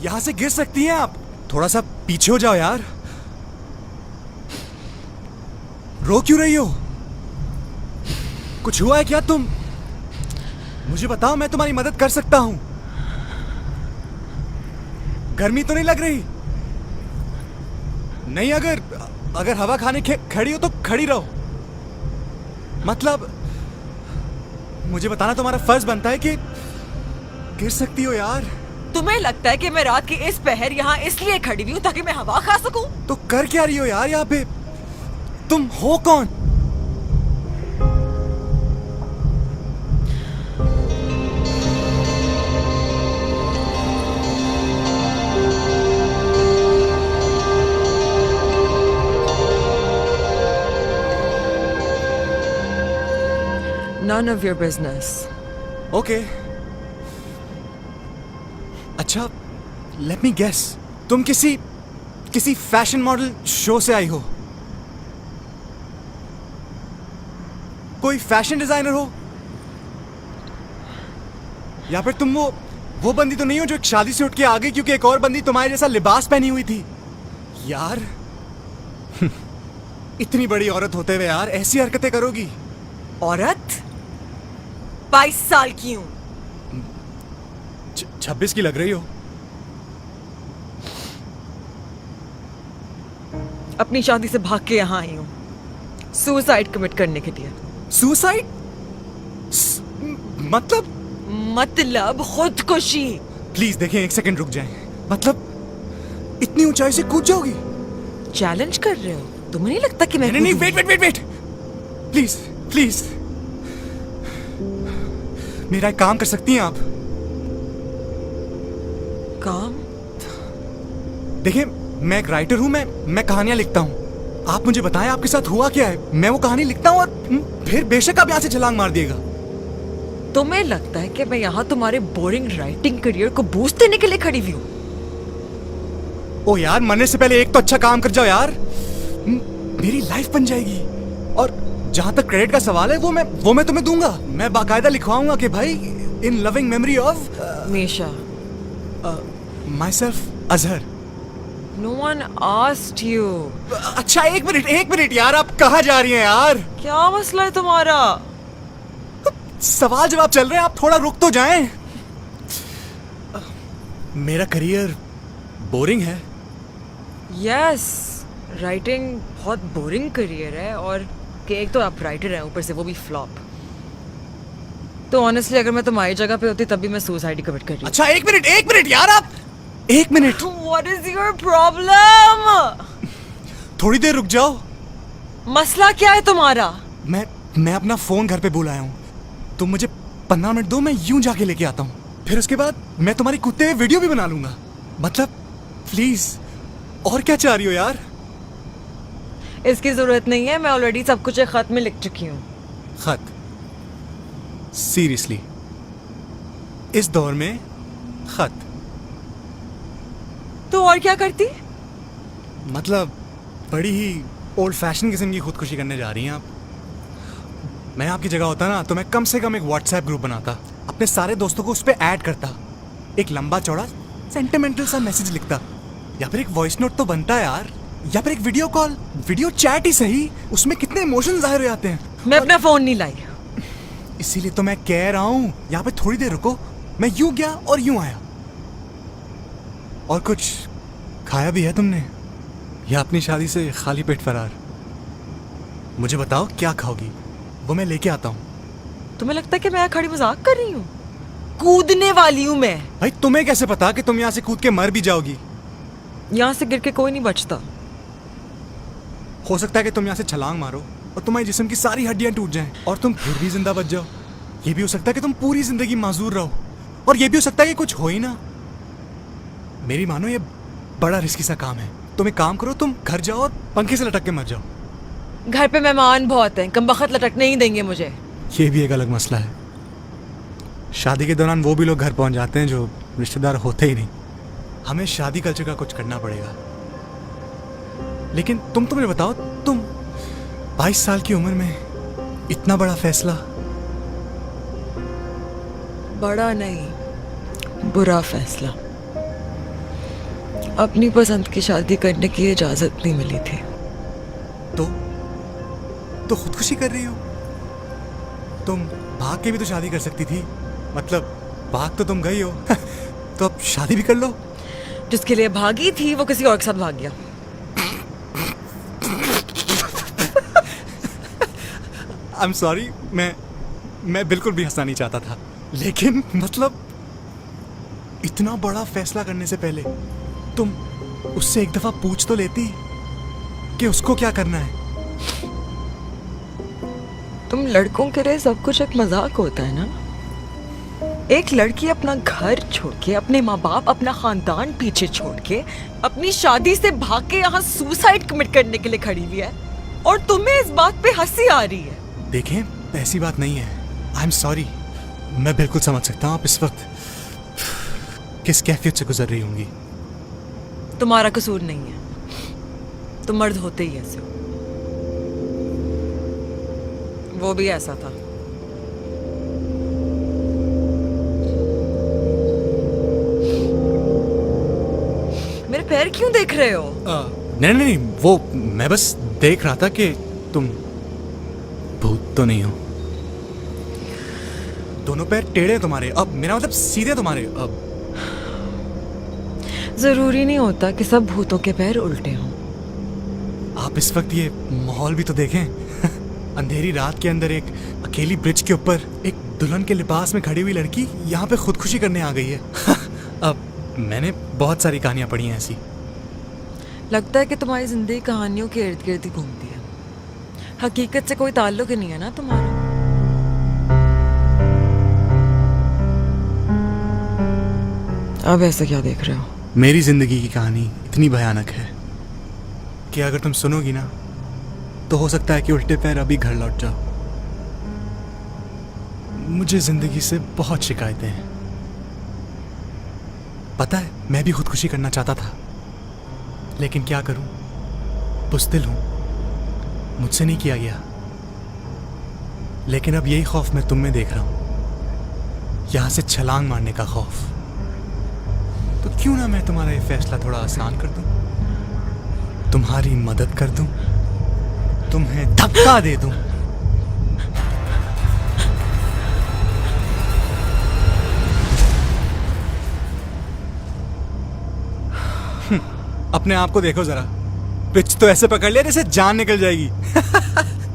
यहाँ से गिर सकती हैं आप। थोड़ा सा पीछे हो जाओ यार। रो क्यों रही हो? कुछ हुआ है क्या? तुम मुझे बताओ, मैं तुम्हारी मदद कर सकता हूं। गर्मी तो नहीं लग रही? नहीं, अगर हवा खाने खड़ी हो तो खड़ी रहो। मतलब मुझे बताना तुम्हारा फर्ज बनता है कि गिर सकती हो यार। तुम्हें लगता है कि मैं रात की इस पहर यहाँ इसलिए खड़ी हुई हूँ ताकि मैं हवा खा सकूं? तो कर क्या रही हो यार यहाँ पे? तुम हो कौन? None of your business. Okay. अच्छा, लेट मी गेस, तुम किसी फैशन मॉडल शो से आई हो? कोई फैशन डिजाइनर हो? या फिर तुम वो बंदी तो नहीं हो जो एक शादी से उठ के आ गई क्योंकि एक और बंदी तुम्हारे जैसा लिबास पहनी हुई थी? यार इतनी बड़ी औरत होते हुए यार ऐसी हरकतें करोगी? औरत? 22 साल की हूँ। 26 की लग रही हो। अपनी शादी से भाग के यहाँ आई हूँ सुसाइड कमिट करने के लिए। सुसाइड? मतलब खुदकुशी। प्लीज देखें, एक सेकंड रुक जाएं। मतलब इतनी ऊंचाई से कूद जाओगी? चैलेंज कर रहे हो? तुम्हें नहीं लगता कि मैं नहीं, वेट प्लीज प्लीज, मेरा एक काम कर सकती हैं आप? काम? देखिए, मैं एक राइटर हूं, मैं कहानियां लिखता हूं। आप मुझे बताएं आपके साथ हुआ क्या है। मैं वो कहानी लिखता हूं और फिर बेशक आप यहां से छलांग मार दिएगा। तुम्हें लगता है कि मैं यहाँ तुम्हारे बोरिंग राइटिंग करियर को बूस्ट देने के लिए खड़ी हुई हूँ? ओ यार, मरने से पहले एक तो अच्छा काम कर जाओ यार, मेरी लाइफ बन जाएगी। और जहां तक क्रेडिट का सवाल है वो मैं तुम्हें दूंगा। मैं बाकायदा लिखवाऊंगा कि भाई, in loving memory of Misha, myself Azhar. No one asked you. अच्छा, एक मिनट यार, आप कहाँ जा रही हैं यार? क्या मसला है तुम्हारा? सवाल जवाब चल रहे हैं, आप थोड़ा रुक तो जाएं। मेरा करियर बोरिंग है। यस, राइटिंग बहुत बोरिंग करियर है, और कि एक तो आप राइटर हैं, ऊपर से वो भी फ्लॉप। तो ऑनेस्टली अगर मैं तुम्हारी जगह पे होती तब भी मैं सुसाइड कमिट कर रही। अच्छा, एक मिनट यार, आप एक minute. What is your problem? थोड़ी देर रुक जाओ। मसला क्या है तुम्हारा? मैं अपना फोन घर पे भूल आया हूँ। तुम मुझे 15 मिनट दो, मैं यूं जाके लेके आता हूँ। फिर उसके बाद मैं तुम्हारी कुत्ते हुए वीडियो भी बना लूंगा। मतलब प्लीज, और क्या चाह रही हो यार? इसकी जरूरत नहीं है, मैं ऑलरेडी सब कुछ एक खत में लिख चुकी हूँ। खत? सीरियसली? इस दौर में खत? तो और क्या करती? मतलब बड़ी ही ओल्ड फैशन किस्म की खुदकुशी करने जा रही हैं आप। मैं आपकी जगह होता ना तो मैं कम से कम एक व्हाट्सएप ग्रुप बनाता, अपने सारे दोस्तों को उस पर ऐड करता, एक लंबा चौड़ा सेंटिमेंटल सा मैसेज लिखता, या फिर एक वॉइस नोट तो बनता है यार, या फिर एक वीडियो कॉल, वीडियो चैट ही सही, उसमें कितने इमोशन जाहिर हो जाते हैं। मैं अपना फोन नहीं लाई। इसीलिए तो मैं कह रहा हूँ, यहाँ पे थोड़ी देर रुको। मैं यूं गया और यूं आया। और कुछ खाया भी है तुमने, या अपनी शादी से खाली पेट फरार? मुझे बताओ क्या खाओगी, वो मैं लेके आता हूँ। तुम्हें लगता है कि मैं यहाँ खड़ी मजाक कर रही हूँ? कूदने वाली हूँ मैं। भाई, तुम्हें कैसे पता कि तुम यहाँ से कूद के मर भी जाओगी? यहाँ से गिर के कोई नहीं बचता। हो सकता है कि तुम यहाँ से छलांग मारो और तुम्हारे जिस्म की सारी हड्डियां टूट जाएं और तुम फिर भी जिंदा बच जाओ। ये भी हो सकता है कि तुम पूरी जिंदगी माजूर रहो, और ये भी हो सकता है कि कुछ हो ही ना। मेरी मानो, ये बड़ा रिस्की सा काम है। तुम एक काम करो, तुम घर जाओ और पंखे से लटक के मर जाओ। घर पे मेहमान बहुत हैं, कमबख्त लटकने ही देंगे मुझे। ये भी एक अलग मसला है। शादी के दौरान वो भी लोग घर पहुंच जाते हैं जो रिश्तेदार होते ही नहीं। हमें शादी कल्चर का कुछ करना पड़ेगा। लेकिन तुम मुझे बताओ, तुम 22 साल की उम्र में इतना बड़ा फैसला? बड़ा नहीं, बुरा फैसला। अपनी पसंद की शादी करने की इजाजत नहीं मिली थी। तो खुदकुशी कर रही हो? तुम भाग के भी तो शादी कर सकती थी। मतलब भाग तो तुम गई हो तो अब शादी भी कर लो। जिसके लिए भागी थी वो किसी और के साथ भाग गया। आई एम सॉरी, मैं बिल्कुल भी हंसना नहीं चाहता था, लेकिन मतलब इतना बड़ा फैसला करने से पहले तुम उससे एक दफा पूछ तो लेती कि उसको क्या करना है। तुम लड़कों के लिए सब कुछ एक मजाक होता है ना। एक लड़की अपना घर छोड़ के, अपने माँ बाप, अपना खानदान पीछे छोड़ के, अपनी शादी से भाग के यहाँ सुसाइड कमिट करने के लिए खड़ी हुई है, और तुम्हें इस बात पे हंसी आ रही है। देखें, ऐसी बात नहीं है। आई एम सॉरी, मैं बिल्कुल समझ सकता हूँ आप इस वक्त किस कैफियत से गुजर रही होंगी। तुम्हारा कसूर नहीं है, तुम मर्द होते ही ऐसे हो। वो भी ऐसा था। मेरे पैर क्यों देख रहे हो? नहीं नहीं नहीं, वो मैं बस देख रहा था कि तुम भूत तो नहीं हो। दोनों पैर टेढ़े तुम्हारे, अब मेरा मतलब सीधे तुम्हारे। अब जरूरी नहीं होता कि सब भूतों के पैर उल्टे हों। आप इस वक्त ये माहौल भी तो देखें। अंधेरी रात के अंदर एक अकेली ब्रिज के ऊपर एक दुल्हन के लिबास में खड़ी हुई लड़की यहाँ पे खुदकुशी करने आ गई है। अब मैंने बहुत सारी कहानियां पढ़ी हैं ऐसी। लगता है कि तुम्हारी जिंदगी कहानियों के इर्द गिर्द ही घूमती है। हकीकत से कोई ताल्लुक ही नहीं है ना तुम्हारा। अब ऐसा क्या देख रहे हो? मेरी जिंदगी की कहानी इतनी भयानक है कि अगर तुम सुनोगी ना तो हो सकता है कि उल्टे पैर अभी घर लौट जाओ। मुझे जिंदगी से बहुत शिकायतें हैं। पता है, मैं भी खुदकुशी करना चाहता था, लेकिन क्या करूं, बुज़दिल हूं, मुझसे नहीं किया गया। लेकिन अब यही खौफ मैं तुम में देख रहा हूं, यहां से छलांग मारने का खौफ। तो क्यों ना मैं तुम्हारा ये फैसला थोड़ा आसान कर दूं, तुम्हारी मदद कर दूं, तुम्हें धक्का दे दूं। अपने आप को देखो जरा, पिच तो ऐसे पकड़ लिया जैसे जान निकल जाएगी।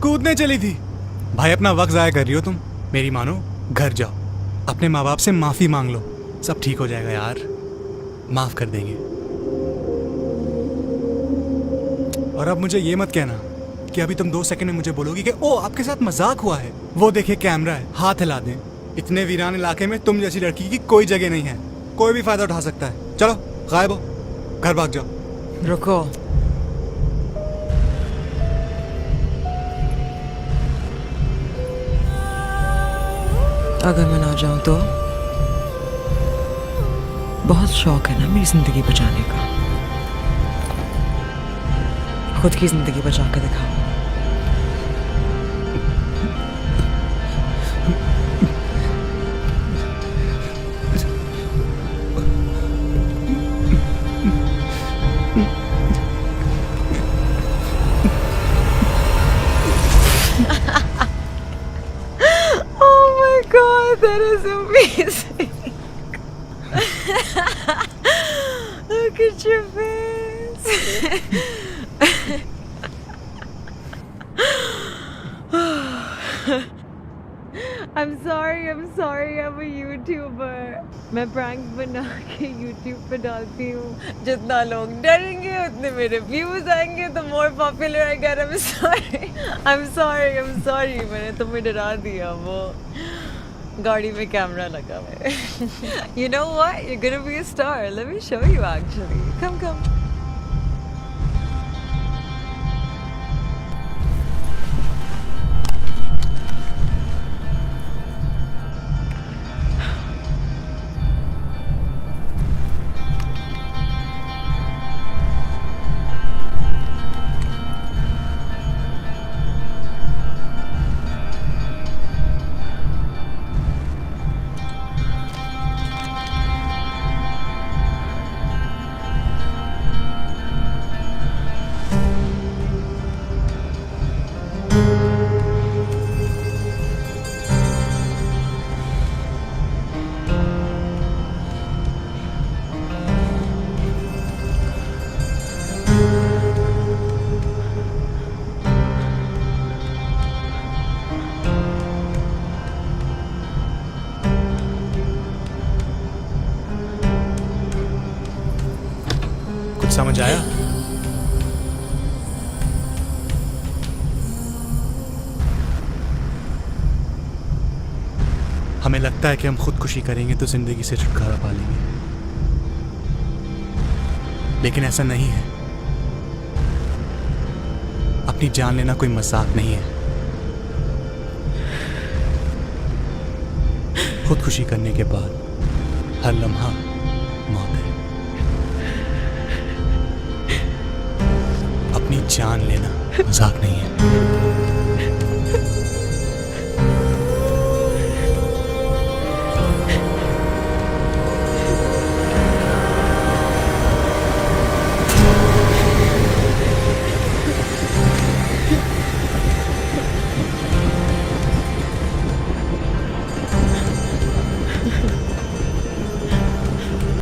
कूदने चली थी। भाई अपना वक्त जाया कर रही हो तुम। मेरी मानो, घर जाओ, अपने माँ बाप से माफी मांग लो, सब ठीक हो जाएगा यार, माफ कर देंगे। और अब मुझे ये मत कहना कि अभी तुम 2 सेकंड में मुझे बोलोगी कि ओ आपके साथ मजाक हुआ है, वो देखिए कैमरा है, हाथ हिला दें। इतने वीरान इलाके में तुम जैसी लड़की की कोई जगह नहीं है, कोई भी फायदा उठा सकता है। चलो गायब हो, घर भाग जाओ। रुको, अगर मैं ना जाऊं तो? बहुत शौक है ना मेरी जिंदगी बचाने का। खुद की जिंदगी बचा के दिखाओ। Oh my God, that is amazing. Look at your face. I'm sorry, I'm a YouTuber. मैं प्रैंक बना के YouTube पे डालती हूँ। जितना लोग डरेंगे उतने मेरे व्यूज आएंगे, तो more popular I get. I'm sorry, मैंने तुम्हें डरा दिया। वो गाड़ी में कैमरा लगा हुआ है। You know what? You're gonna be a star. Let me show you actually. Come. कुछ समझ आया? हमें लगता है कि हम खुदकुशी करेंगे तो जिंदगी से छुटकारा पा लेंगे, लेकिन ऐसा नहीं है। अपनी जान लेना कोई मजाक नहीं है। खुदकुशी करने के बाद हर लम्हा मौत है। अपनी जान लेना मजाक नहीं है।